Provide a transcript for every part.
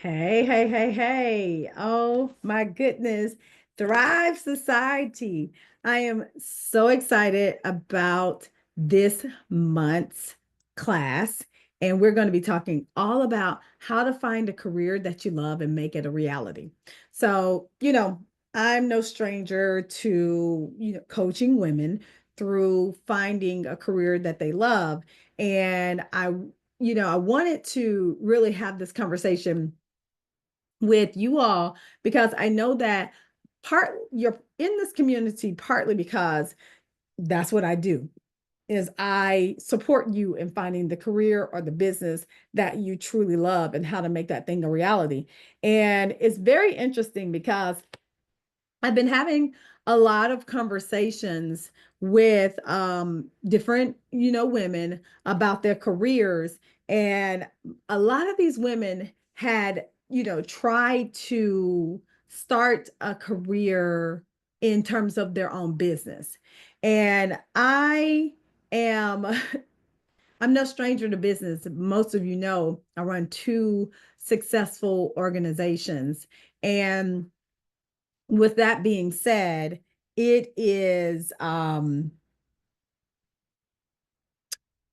Hey, hey, hey, hey. Oh my goodness. Thrive Society. I am so excited about this month's class. And we're going to be talking all about how to find a career that you love and make it a reality. So, I'm no stranger to, coaching women through finding a career that they love. And I wanted to really have this conversation with you all because I know that you're in this community partly because that's what I do is I support you in finding the career or the business that you truly love and how to make that thing a reality. And it's very interesting because I've been having a lot of conversations with different, women about their careers. And a lot of these women had, tried to start a career in terms of their own business. And am, I'm no stranger to business. Most of you know I run two successful organizations. And with that being said, it is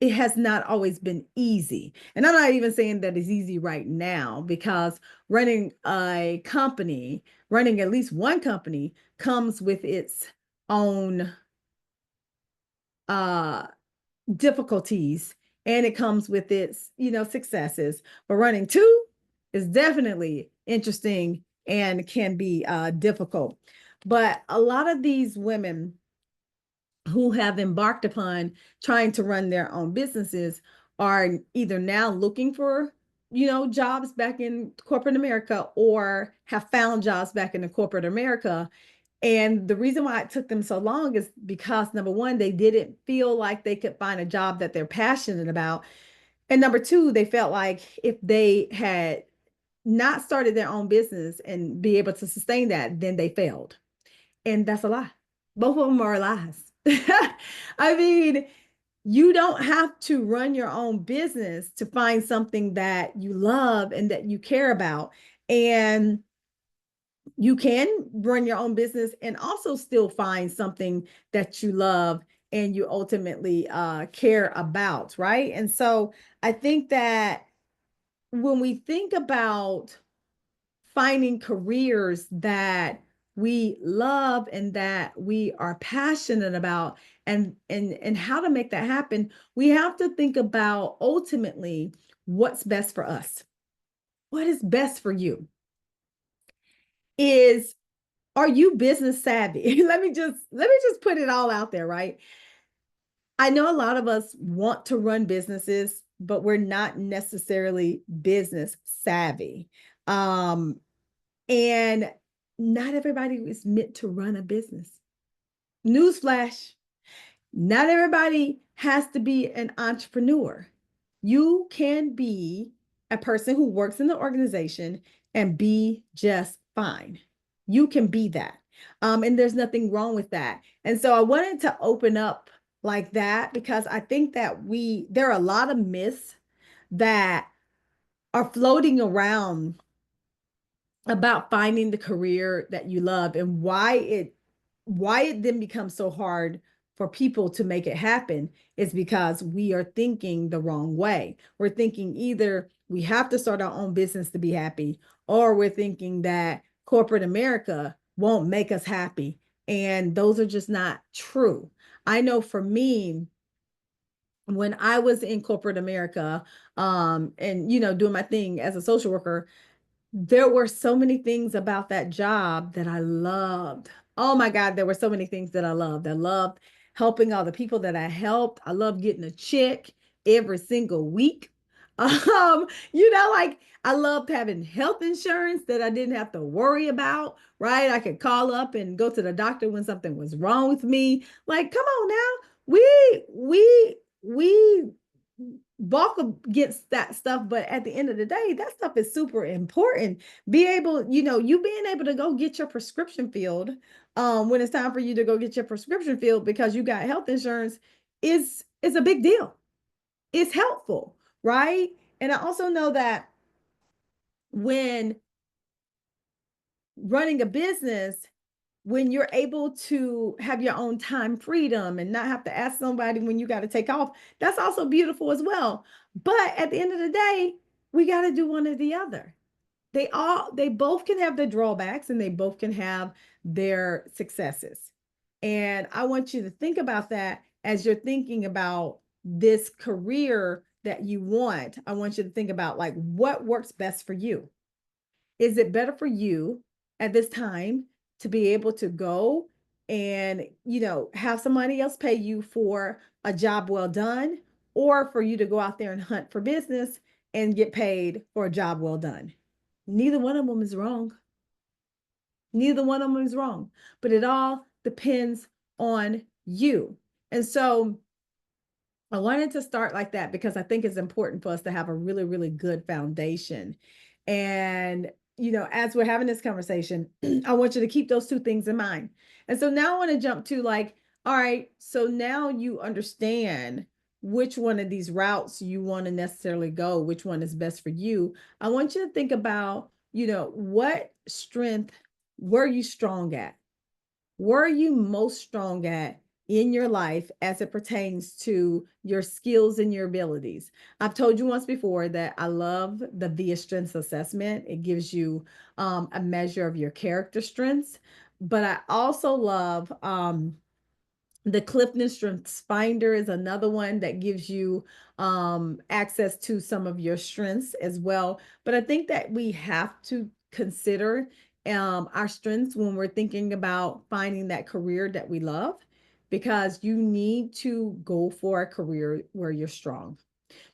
it has not always been easy. And I'm not even saying that it's easy right now because running a company, running at least one company comes with its own uh difficulties and it comes with its, successes. But running two is definitely interesting and can be difficult. But a lot of these women who have embarked upon trying to run their own businesses are either now looking for jobs back in corporate America or have found jobs back in the corporate America. And the reason why it took them so long is because number one, they didn't feel like they could find a job that they're passionate about. And number two, they felt like if they had not started their own business and be able to sustain that, then they failed. And that's a lie. Both of them are lies. I mean, you don't have to run your own business to find something that you love and that you care about. And you can run your own business and also still find something that you love and you ultimately care about, right? And so I think that when we think about finding careers that we love and that we are passionate about and how to make that happen, we have to think about ultimately what's best for us. What is best for you? Is Are you business savvy? Let me just put it all out there, right? I know a lot of us want to run businesses, but we're not necessarily business savvy. Um, and not everybody is meant to run a business. Newsflash, not everybody has to be an entrepreneur. You can be a person who works in the organization and be just fine. You can be that. And there's nothing wrong with that. And so I wanted to open up like that because I think that there are a lot of myths that are floating around about finding the career that you love and why it then becomes so hard for people to make it happen is because we are thinking the wrong way. We're thinking either we have to start our own business to be happy, or we're thinking that corporate America won't make us happy. And those are just not true. I know for me, when I was in corporate America, and doing my thing as a social worker, there were so many things about that job that I loved. Oh my God, there were so many things that I loved. I loved helping all the people that I helped. I loved getting a check every single week. Like I loved having health insurance that I didn't have to worry about, right? I could call up and go to the doctor when something was wrong with me. Like, come on now. We balk against that stuff, but at the end of the day, that stuff is super important. You being able to go get your prescription filled when it's time for you to go get your prescription filled because you got health insurance is a big deal. It's helpful, right? And I also know that when running a business, when you're able to have your own time freedom and not have to ask somebody when you got to take off, that's also beautiful as well. But at the end of the day, we got to do one or the other. They both can have their drawbacks and they both can have their successes. And I want you to think about that as you're thinking about this career that you want. I want you to think about like what works best for you. Is it better for you at this time to be able to go and, have somebody else pay you for a job well done, or for you to go out there and hunt for business and get paid for a job well done? Neither one of them is wrong. Neither one of them is wrong, but it all depends on you. And so I wanted to start like that because I think it's important for us to have a really, really good foundation. And, as we're having this conversation, I want you to keep those two things in mind. And so now I want to jump to like, all right, so now you understand which one of these routes you want to necessarily go, which one is best for you. I want you to think about, what strength were you strong at? Where are you most strong at in your life as it pertains to your skills and your abilities? I've told you once before that I love the VIA Strengths Assessment. It gives you a measure of your character strengths, but I also love the Clifton Strengths Finder is another one that gives you access to some of your strengths as well. But I think that we have to consider our strengths when we're thinking about finding that career that we love, because you need to go for a career where you're strong.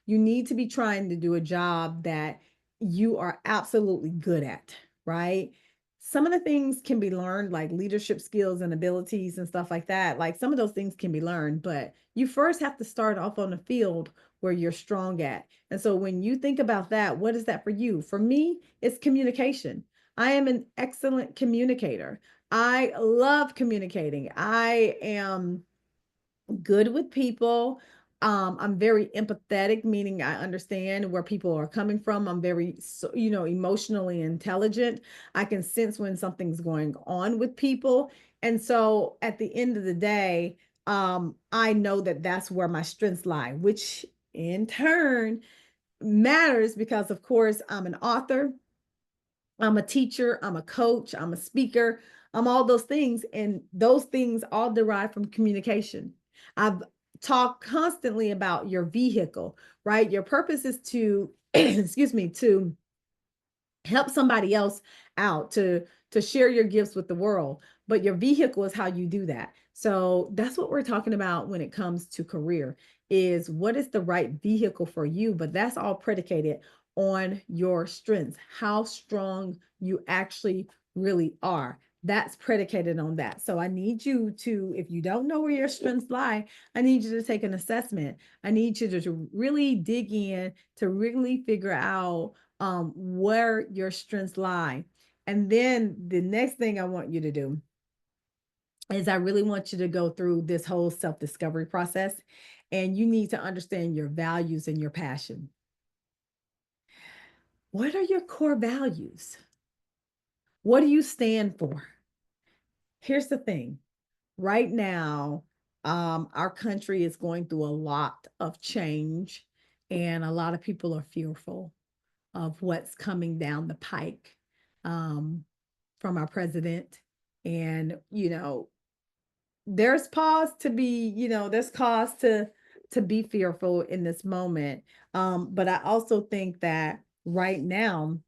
You need to be trying to do a job that you are absolutely good at, right? Some of the things can be learned, like leadership skills and abilities and stuff like that. Like some of those things can be learned, but you first have to start off on the field where you're strong at. And so when you think about that, what is that for you? For me, it's communication. I am an excellent communicator. I love communicating. I am good with people. I'm very empathetic, meaning I understand where people are coming from. I'm very, emotionally intelligent. I can sense when something's going on with people. And so at the end of the day, I know that that's where my strengths lie, which in turn matters because, of course, I'm an author. I'm a teacher, I'm a coach, I'm a speaker, I'm all those things. And those things all derive from communication. I've talked constantly about your vehicle, right? Your purpose is to, excuse me, to help somebody else out, to share your gifts with the world, but your vehicle is how you do that. So that's what we're talking about when it comes to career, is what is the right vehicle for you, but that's all predicated on your strengths, how strong you actually really are. That's predicated on that. So I need you to, if you don't know where your strengths lie, I need you to take an assessment. I need you to really dig in, to really figure out where your strengths lie. And then the next thing I want you to do is I really want you to go through this whole self-discovery process, and you need to understand your values and your passion. What are your core values? What do you stand for? Here's the thing. Right now, our country is going through a lot of change, and a lot of people are fearful of what's coming down the pike from our president. And, there's pause to be, there's cause to be fearful in this moment. But I also think that right now,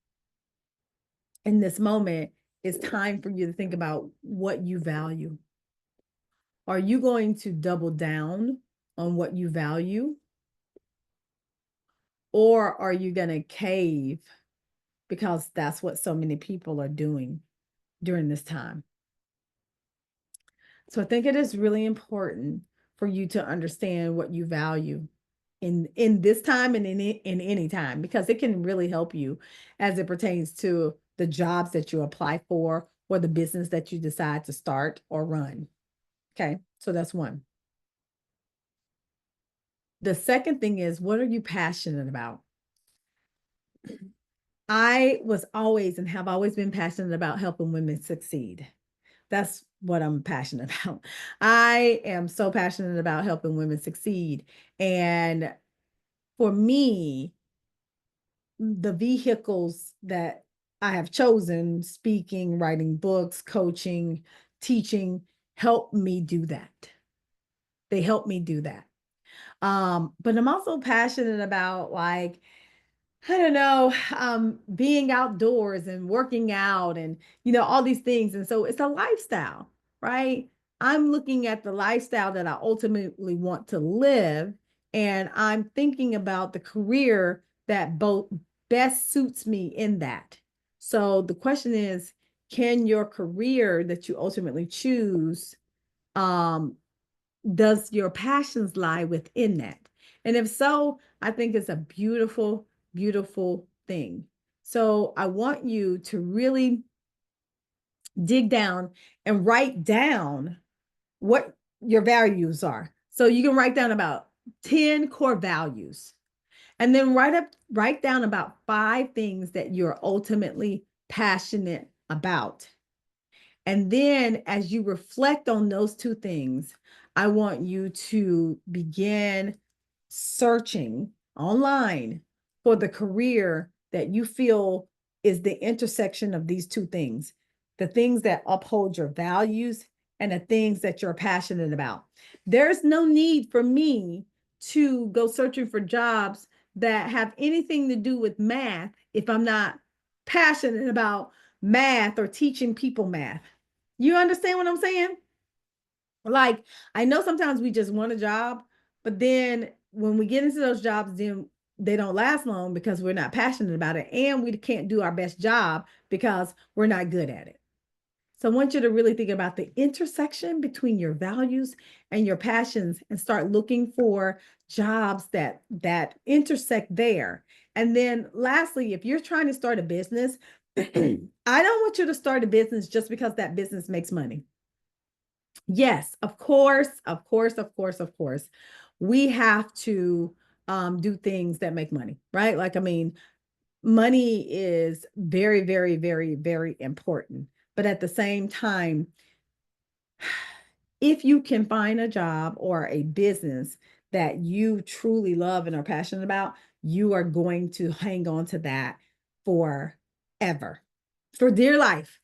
in this moment, it's time for you to think about what you value. Are you going to double down on what you value? Or are you going to cave because that's what so many people are doing during this time? So I think it is really important for you to understand what you value in this time and in any time, because it can really help you as it pertains to the jobs that you apply for or the business that you decide to start or run. Okay, so that's one. The second thing is, what are you passionate about? I was always and have always been passionate about helping women succeed. That's what I'm passionate about. I am so passionate about helping women succeed. And for me, the vehicles that I have chosen, speaking, writing books, coaching, teaching, help me do that. They help me do that. But I'm also passionate about like I don't know, being outdoors and working out and, all these things. And so it's a lifestyle, right? I'm looking at the lifestyle that I ultimately want to live. And I'm thinking about the career that both best suits me in that. So the question is, can your career that you ultimately choose um, does your passions lie within that? And if so, I think it's a beautiful, beautiful thing. So I want you to really dig down and write down what your values are. So you can write down about 10 core values and then write down about 5 things that you're ultimately passionate about. And then as you reflect on those 2 things, I want you to begin searching online for the career that you feel is the intersection of these 2 things, the things that uphold your values and the things that you're passionate about. There's no need for me to go searching for jobs that have anything to do with math if I'm not passionate about math or teaching people math. You understand what I'm saying? Like, I know sometimes we just want a job, but then when we get into those jobs, then they don't last long because we're not passionate about it and we can't do our best job because we're not good at it. So I want you to really think about the intersection between your values and your passions and start looking for jobs that intersect there. And then lastly, if you're trying to start a business, I don't want you to start a business just because that business makes money. Yes, of course, of course, of course, of course. We have to do things that make money, right? Like, I mean, money is very, very, very, very important. But at the same time, if you can find a job or a business that you truly love and are passionate about, you are going to hang on to that forever, for dear life.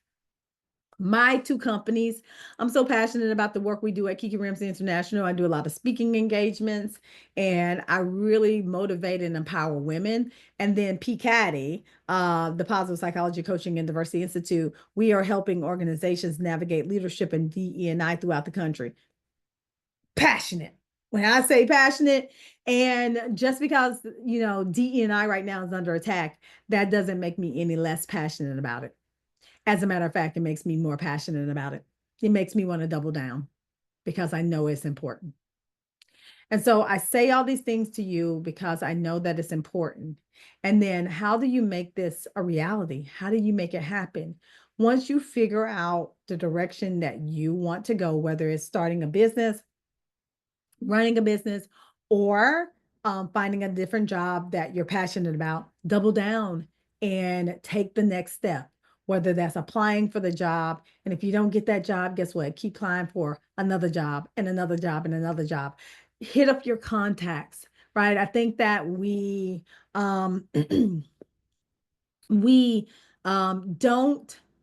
My 2 companies, I'm so passionate about the work we do at Kiki Ramsey International. I do a lot of speaking engagements and I really motivate and empower women. And then PCADI, the Positive Psychology Coaching and Diversity Institute, we are helping organizations navigate leadership and DE&I throughout the country. Passionate. When I say passionate, and just because, DE&I right now is under attack, that doesn't make me any less passionate about it. As a matter of fact, it makes me more passionate about it. It makes me want to double down because I know it's important. And so I say all these things to you because I know that it's important. And then how do you make this a reality? How do you make it happen? Once you figure out the direction that you want to go, whether it's starting a business, running a business, or finding a different job that you're passionate about, double down and take the next step, whether that's applying for the job. And if you don't get that job, guess what? Keep applying for another job and another job and another job. Hit up your contacts, right? I think that we don't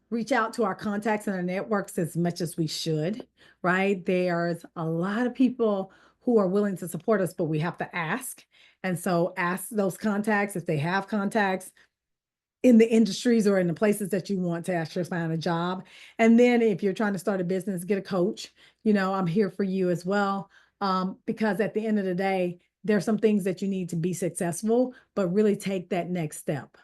reach out to our contacts and our networks as much as we should, right? There's a lot of people who are willing to support us, but we have to ask. And so ask those contacts if they have contacts in the industries or in the places that you want to actually find a job. And then if you're trying to start a business, get a coach. I'm here for you as well. Because at the end of the day, there's some things that you need to be successful, but really take that next step.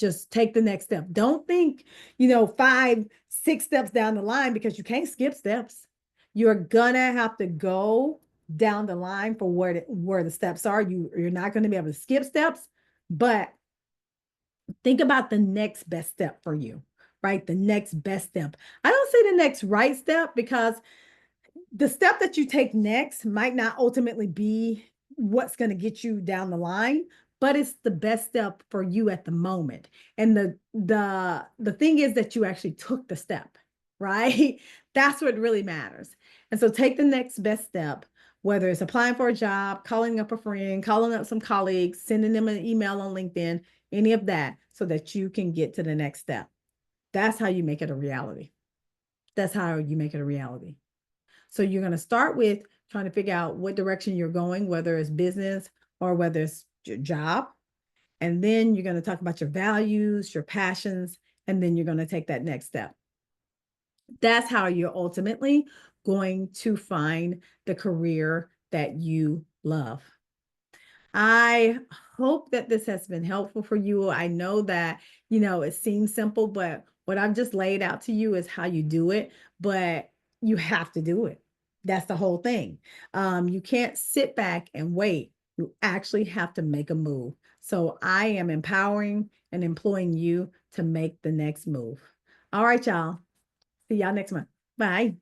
Just take the next step. Don't think, 5, 6 steps down the line because you can't skip steps. You're gonna have to go down the line for where the steps are. You're not going to be able to skip steps, but think about the next best step for you, right? The next best step. I don't say the next right step because the step that you take next might not ultimately be what's going to get you down the line, but it's the best step for you at the moment. And the thing is that you actually took the step, right? That's what really matters. And so take the next best step, whether it's applying for a job, calling up a friend, calling up some colleagues, sending them an email on LinkedIn, any of that, so that you can get to the next step. That's how you make it a reality. That's how you make it a reality. So you're going to start with trying to figure out what direction you're going, whether it's business or whether it's your job. And then you're going to talk about your values, your passions, and then you're going to take that next step. That's how you're ultimately going to find the career that you love. I hope that this has been helpful for you. I know that, it seems simple, but what I've just laid out to you is how you do it, but you have to do it. That's the whole thing. You can't sit back and wait. You actually have to make a move. So I am empowering and employing you to make the next move. All right, y'all. See y'all next month. Bye.